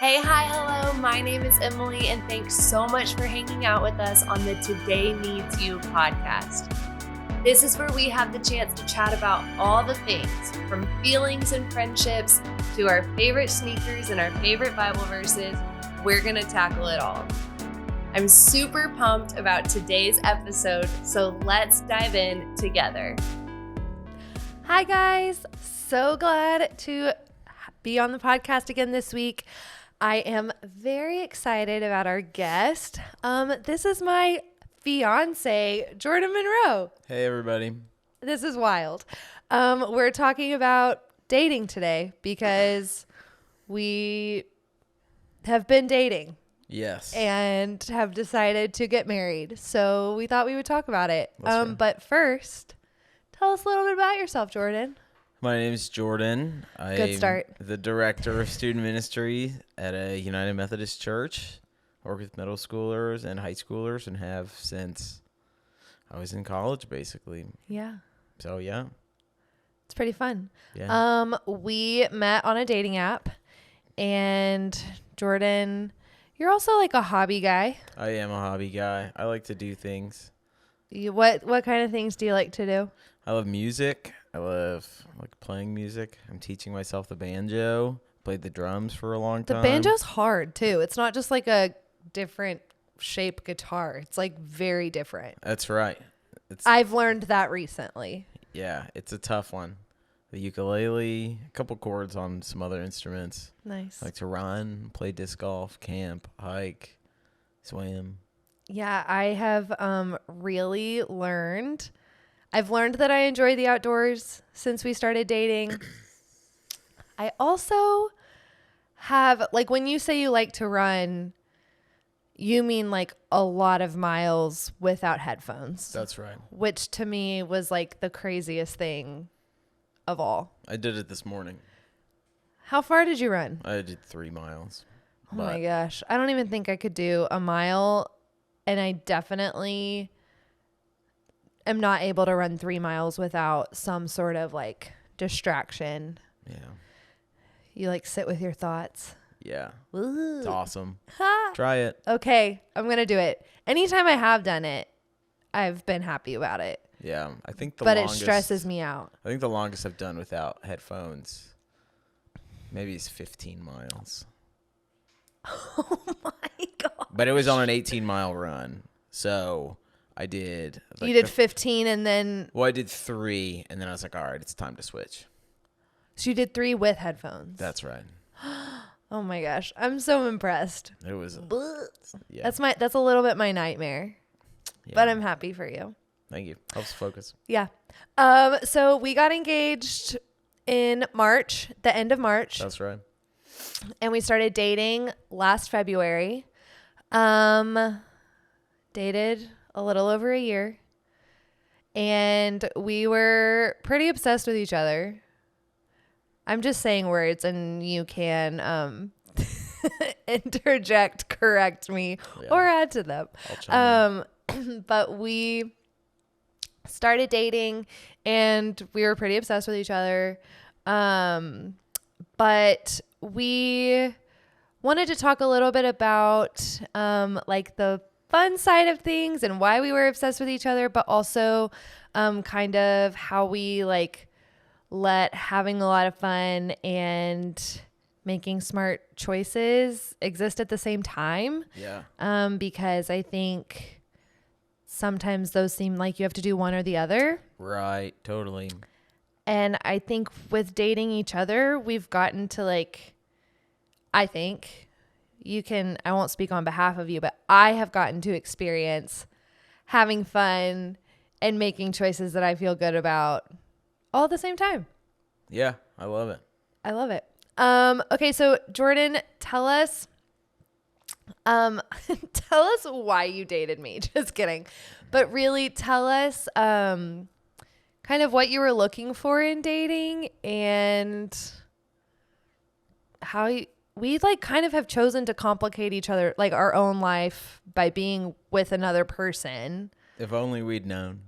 Hey, hi, hello. My name is Emily, and thanks so much for hanging out with us on the Today Needs You podcast. This is where we have the chance to chat about all the things, from feelings and friendships to our favorite sneakers and our favorite Bible verses. We're going to tackle it all. I'm super pumped about today's episode, so let's dive in together. Hi, guys. So glad to be on the podcast again this week. I am very excited about our guest. This is my fiancé, Jordan Monroe. Hey, everybody. This is wild. We're talking about dating today because we have been dating. Yes. And have decided to get married. So we thought we would talk about it. But first, tell us a little bit about yourself, Jordan. My name is Jordan. Good start. I'm the director of student ministry at a United Methodist church. I work with middle schoolers and high schoolers and have since I was in college, basically. Yeah. So, yeah. It's pretty fun. Yeah. We met on a dating app. And Jordan, you're also like a hobby guy. I am a hobby guy. I like to do things. What kind of things do you like to do? I love music. I like playing music. I'm teaching myself the banjo. Played the drums for a long time. The banjo's hard too. It's not just like a different shape guitar. It's like very different. That's right. I've learned that recently. Yeah, it's a tough one. The ukulele, a couple chords on some other instruments. Nice. I like to run, play disc golf, camp, hike, swim. Yeah, I have really learned. I've learned that I enjoy the outdoors since we started dating. I also have, like, when you say you like to run, you mean like a lot of miles without headphones. That's right. Which to me was like the craziest thing of all. I did it this morning. How far did you run? I did 3 miles. Oh my gosh. I don't even think I could do a mile, and I definitely am not able to run 3 miles without some sort of like distraction. Yeah. You like sit with your thoughts. Yeah. Ooh. It's awesome. Ha! Try it. Okay, I'm going to do it. Anytime I have done it, I've been happy about it. Yeah. I think But it stresses me out. I think the longest I've done without headphones maybe is 15 miles. Oh my God. But it was on an 18-mile run. So I did. You did 15 and then. Well, I did 3 and then I was like, all right, it's time to switch. So you did 3 with headphones. That's right. Oh my gosh. I'm so impressed. It was. Yeah. That's a little bit my nightmare. Yeah. But I'm happy for you. Thank you. Helps focus. Yeah. So we got engaged in March, the end of March. That's right. And we started dating last February. Dated a little over a year. And we were pretty obsessed with each other. I'm just saying words and you can interject, correct me, or add to them. I'll chime in. But we started dating and we were pretty obsessed with each other. But we wanted to talk a little bit about like the fun side of things and why we were obsessed with each other, but also kind of how we like let having a lot of fun and making smart choices exist at the same time. Yeah. Because I think sometimes those seem like you have to do one or the other. Right. Totally. And I think with dating each other, we've gotten to like, I think I won't speak on behalf of you, but I have gotten to experience having fun and making choices that I feel good about all at the same time. Yeah. I love it. I love it. Okay. So Jordan, tell us why you dated me. Just kidding. But really tell us, kind of what you were looking for in dating and how we like kind of have chosen to complicate each other, like our own life by being with another person. If only we'd known.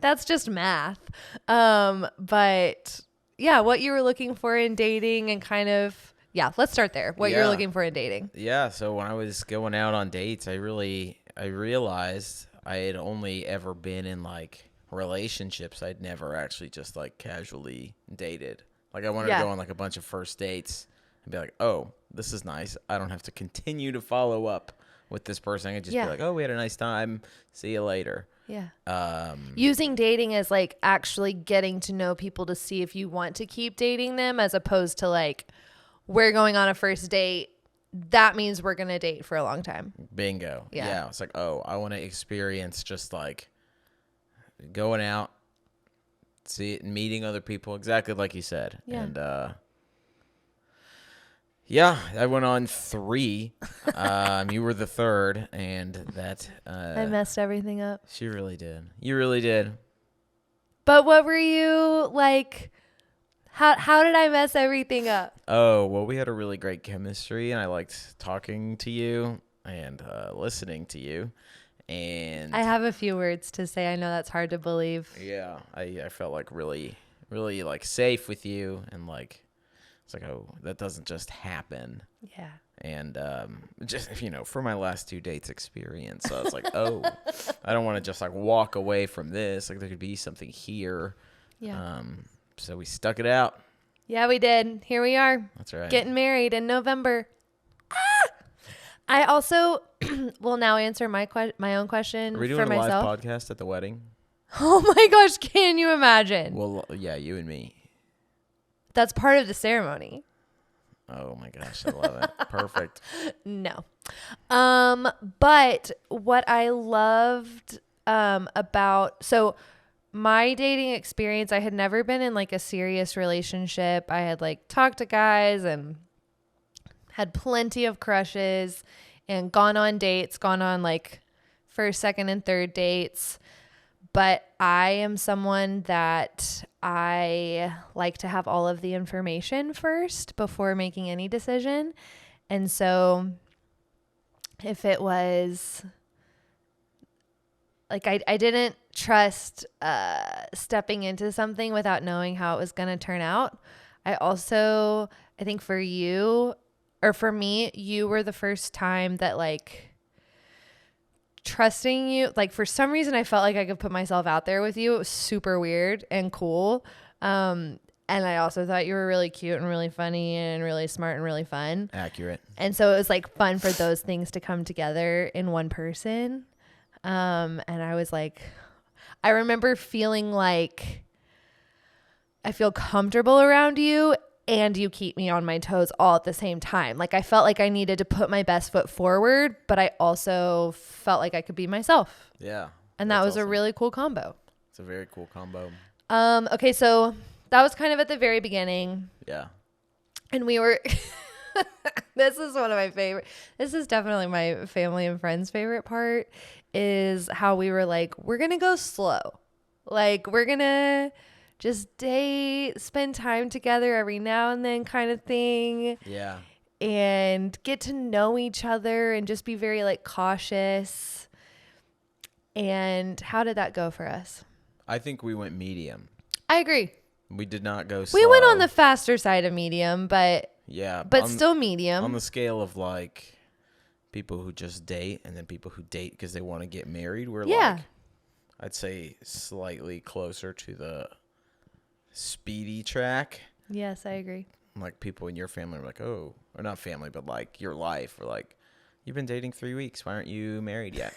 That's just math. But yeah, what you were looking for in dating and kind of yeah, let's start there. What you're Yeah. looking for in dating. Yeah, so when I was going out on dates, I realized I had only ever been in like relationships. I'd never actually just like casually dated. Like I wanted to go on like a bunch of first dates and be like, "Oh, this is nice. I don't have to continue to follow up with this person. I could just be like, "Oh, we had a nice time. See you later." Yeah. Using dating as like actually getting to know people to see if you want to keep dating them, as opposed to like, we're going on a first date. That means we're going to date for a long time. Bingo. Yeah. It's like, oh, I want to experience just like going out, meeting other people, exactly like you said. Yeah. And yeah, I went on 3. You were the third, and that I messed everything up. She really did. You really did. But what were you like? How did I mess everything up? Oh, well, we had a really great chemistry, and I liked talking to you and listening to you. And I have a few words to say. I know that's hard to believe. Yeah, I felt like really, really like safe with you, and like it's like, oh, that doesn't just happen. Yeah. And just for my last 2 dates experience, so I was like, oh, I don't want to just like walk away from this. Like there could be something here. Yeah. So we stuck it out. Yeah, we did. Here we are. That's right. Getting married in November. I also will now answer my own question Are we doing for a myself. live podcast at the wedding? Oh my gosh, can you imagine? Well, yeah, you and me. That's part of the ceremony. Oh my gosh, I love it. Perfect. No. But what I loved so my dating experience, I had never been in like a serious relationship. I had like talked to guys and had plenty of crushes and gone on dates, gone on like first, second, and third dates. But I am someone that I like to have all of the information first before making any decision. And so if it was like I didn't trust stepping into something without knowing how it was going to turn out. I think for you or for me, you were the first time that like trusting you, like for some reason I felt like I could put myself out there with you. It was super weird and cool. And I also thought you were really cute and really funny and really smart and really fun. Accurate. And so it was like fun for those things to come together in one person. And I was like, I remember feeling like I feel comfortable around you and you keep me on my toes all at the same time. Like I felt like I needed to put my best foot forward, but I also felt like I could be myself. Yeah. And that was awesome. A really cool combo. It's a very cool combo. Okay, so that was kind of at the very beginning. Yeah. And we were this is one of my favorite. This is definitely my family and friends' favorite part is how we were like, we're going to go slow. Like we're going to just date, spend time together every now and then kind of thing. Yeah. And get to know each other and just be very like cautious. And how did that go for us? I think we went medium. I agree. We did not go slow. We went on the faster side of medium, but still medium. On the scale of like people who just date and then people who date because they want to get married, we're like, I'd say slightly closer to the speedy track. Yes, I agree. Like people in your family are like, oh, or not family, but like your life, or like, you've been dating 3 weeks. Why aren't you married yet?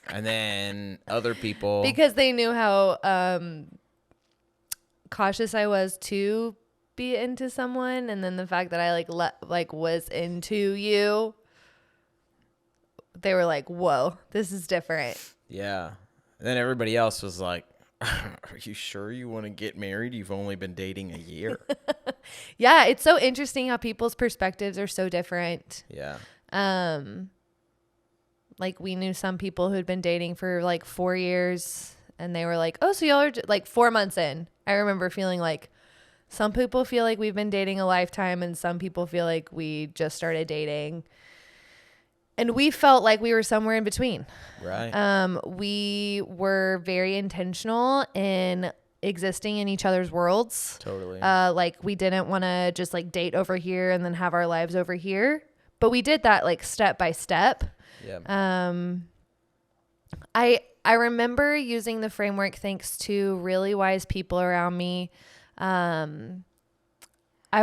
And then other people, because they knew how cautious I was to be into someone, and then the fact that I was into you, they were like, whoa, this is different. Yeah. And then everybody else was like, are you sure you want to get married? You've only been dating a year. Yeah, it's so interesting how people's perspectives are so different. Yeah. Like we knew some people who'd been dating for like 4 years, and they were like, oh, so y'all are like 4 months in. I remember feeling like some people feel like we've been dating a lifetime, and some people feel like we just started dating. And we felt like we were somewhere in between. Right. We were very intentional in existing in each other's worlds. Totally. Like we didn't want to just like date over here and then have our lives over here, but we did that like step by step. Yeah. I remember using the framework thanks to really wise people around me. I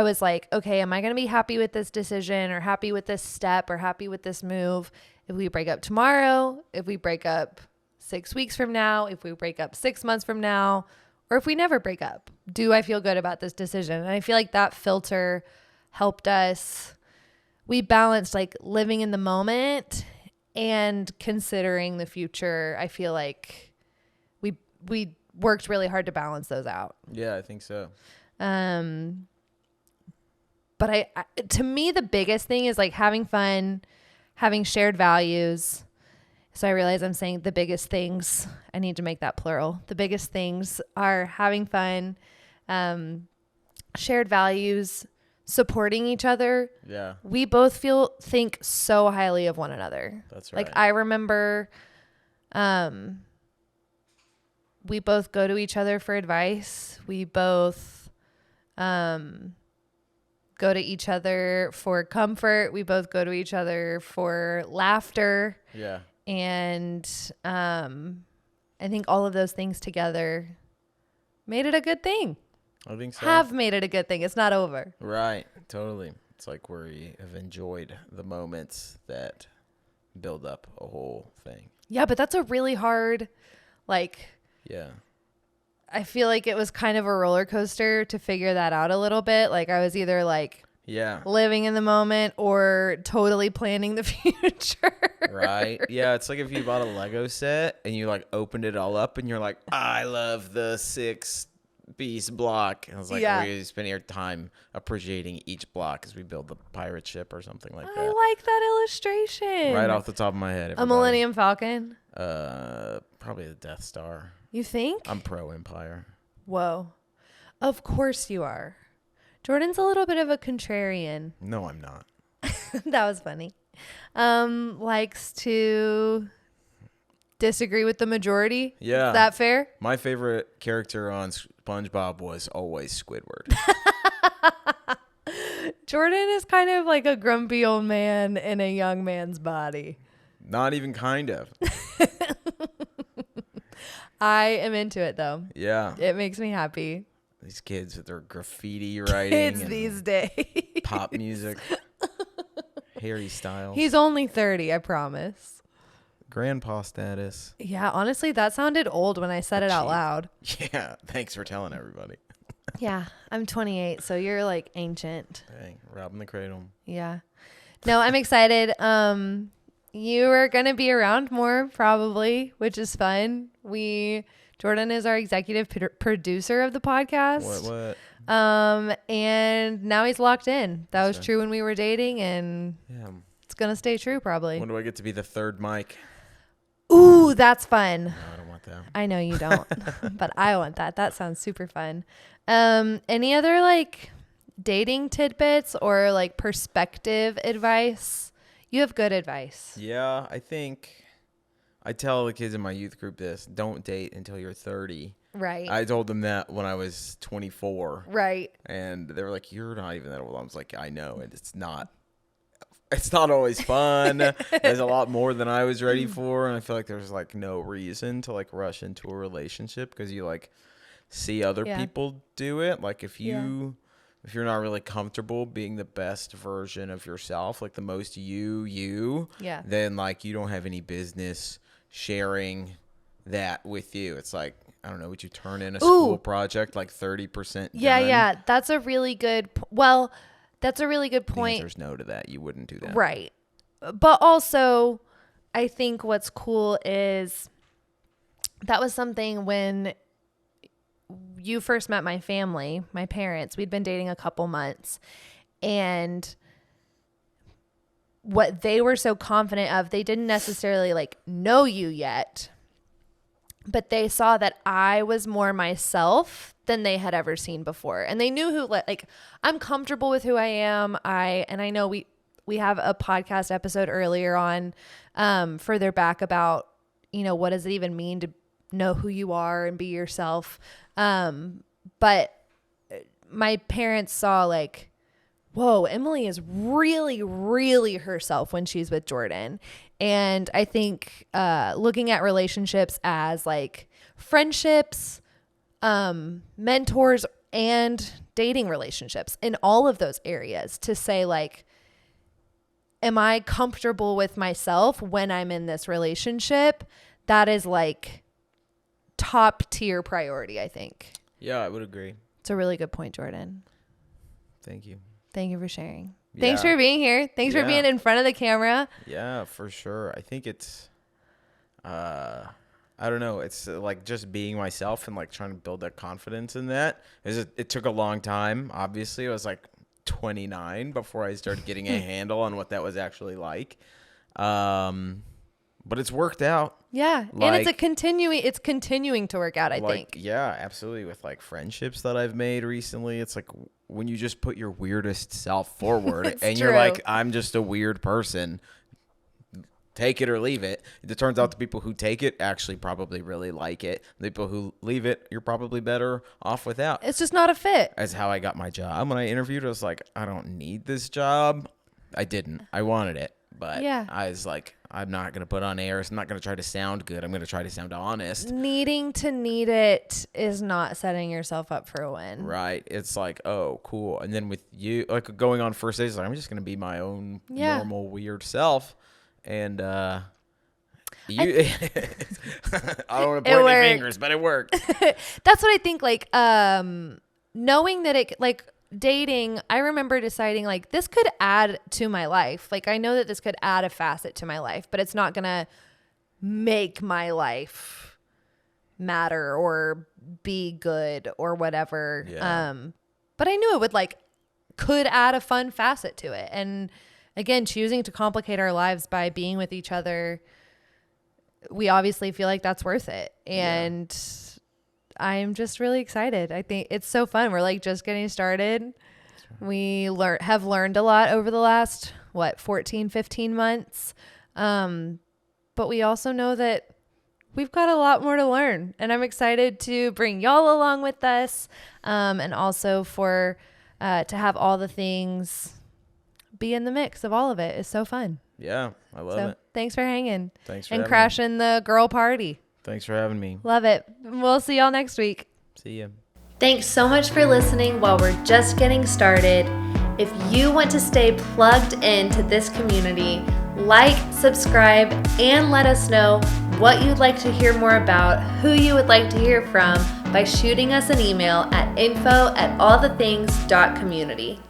was like, okay, am I going to be happy with this decision or happy with this step or happy with this move? If we break up tomorrow, if we break up 6 weeks from now, if we break up 6 months from now, or if we never break up, do I feel good about this decision? And I feel like that filter helped us. We balanced like living in the moment and considering the future. I feel like we worked really hard to balance those out. Yeah, I think so. But I to me, the biggest thing is like having fun, having shared values. So I realize I'm saying the biggest things. I need to make that plural. The biggest things are having fun, shared values, supporting each other. Yeah. We both think so highly of one another. That's right. Like I remember, we both go to each other for advice. We both, go to each other for comfort. We both go to each other for laughter. Yeah. And I think all of those things together made it a good thing. I think so. Have made it a good thing. It's not over. Right. Totally. It's like we have enjoyed the moments that build up a whole thing. Yeah, but that's a really hard, like, Yeah. I feel like it was kind of a roller coaster to figure that out a little bit. Like I was either like Yeah. living in the moment or totally planning the future. Right. Yeah. It's like if you bought a Lego set and you like opened it all up and you're like, I love the 6-piece block. And I was like, Yeah. we spend our time appreciating each block as we build the pirate ship or something like I that. like that illustration. Right off the top of my head. A everybody. Millennium Falcon. Probably the Death Star. You think? I'm pro Empire. Whoa. Of course you are. Jordan's a little bit of a contrarian. No, I'm not. That was funny. Likes to disagree with the majority. Yeah. Is that fair? My favorite character on SpongeBob was always Squidward. Jordan is kind of like a grumpy old man in a young man's body. Not even kind of. I am into it though. Yeah. It makes me happy. These kids with their graffiti writing. Kids and these days. pop music. Harry Styles. He's only 30, I promise. Grandpa status. Yeah, honestly, that sounded old when I said it out loud. Yeah. Thanks for telling everybody. Yeah, I'm 28, so you're like ancient. Dang. Robbing the cradle. Yeah. No, I'm excited. You are going to be around more probably, which is fun. Jordan is our executive producer of the podcast. What? And now he's locked in. That was right. true when we were dating, and Yeah. it's going to stay true probably. When do I get to be the third mic? Ooh, that's fun. No, I don't want that. I know you don't, but I want that. That sounds super fun. Any other like dating tidbits or like perspective advice? You have good advice. Yeah, I think I tell the kids in my youth group this: don't date until you're 30. Right. I told them that when I was 24. Right. And they were like, "You're not even that old." I was like, "I know, and it's not always fun. There's a lot more than I was ready for, and I feel like there's like no reason to like rush into a relationship because you like see other people do it. Like if you're not really comfortable being the best version of yourself, like the most you, then like you don't have any business sharing that with you. It's like, I don't know, would you turn in a school project like 30% done? Yeah. That's a really good that's a really good point. The answer's no to that. You wouldn't do that. Right. But also, I think what's cool is that was something when you first met my family, my parents, we'd been dating a couple months, and what they were so confident of, they didn't necessarily like know you yet, but they saw that I was more myself than they had ever seen before. And they knew who, like, I'm comfortable with who I am. And I know we have a podcast episode earlier on, further back about, what does it even mean to know who you are and be yourself. But my parents saw like, whoa, Emily is really, really herself when she's with Jordan. And I think looking at relationships as like friendships, mentors, and dating relationships in all of those areas, to say like, am I comfortable with myself when I'm in this relationship? That is like top tier priority, I think. Yeah, I would agree. It's a really good point, Jordan. Thank you. Thank you for sharing. Yeah. Thanks for being here. Thanks for being in front of the camera. Yeah, for sure. I think it's, I don't know. It's like just being myself and like trying to build that confidence in that. It took a long time. Obviously, I was like 29 before I started getting a handle on what that was actually like. But it's worked out. Yeah. And it's continuing to work out, I think. Yeah, absolutely. With like friendships that I've made recently, it's like when you just put your weirdest self forward and you're like, I'm just a weird person, take it or leave it. It turns out the people who take it actually probably really like it. The people who leave it, you're probably better off without. It's just not a fit. That's how I got my job. When I interviewed, I was like, I don't need this job. I didn't. I wanted it. But I was like, I'm not going to put on airs. I'm not going to try to sound good. I'm going to try to sound honest. Needing to need it is not setting yourself up for a win. Right. It's like, oh, cool. And then with you, like going on first days, like, I'm just going to be my own normal, weird self. And I don't want to point any fingers, but it worked. That's what I think. Like, knowing that it, like, dating, I remember deciding like this could add to my life. Like I know that this could add a facet to my life, but it's not gonna make my life matter or be good or whatever. But I knew it would like could add a fun facet to it. And again, choosing to complicate our lives by being with each other, we obviously feel like that's worth it. And I'm just really excited. I think it's so fun. We're like just getting started. We have learned a lot over the last, 14, 15 months. But we also know that we've got a lot more to learn. And I'm excited to bring y'all along with us. And also for to have all the things be in the mix of all of it is so fun. Yeah, I love it. Thanks for hanging. Thanks for and having crashing the girl party. Thanks for having me. Love it. We'll see y'all next week. See ya. Thanks so much for listening while we're just getting started. If you want to stay plugged into this community, like, subscribe, and let us know what you'd like to hear more about, who you would like to hear from by shooting us an email at info@allthethings.community.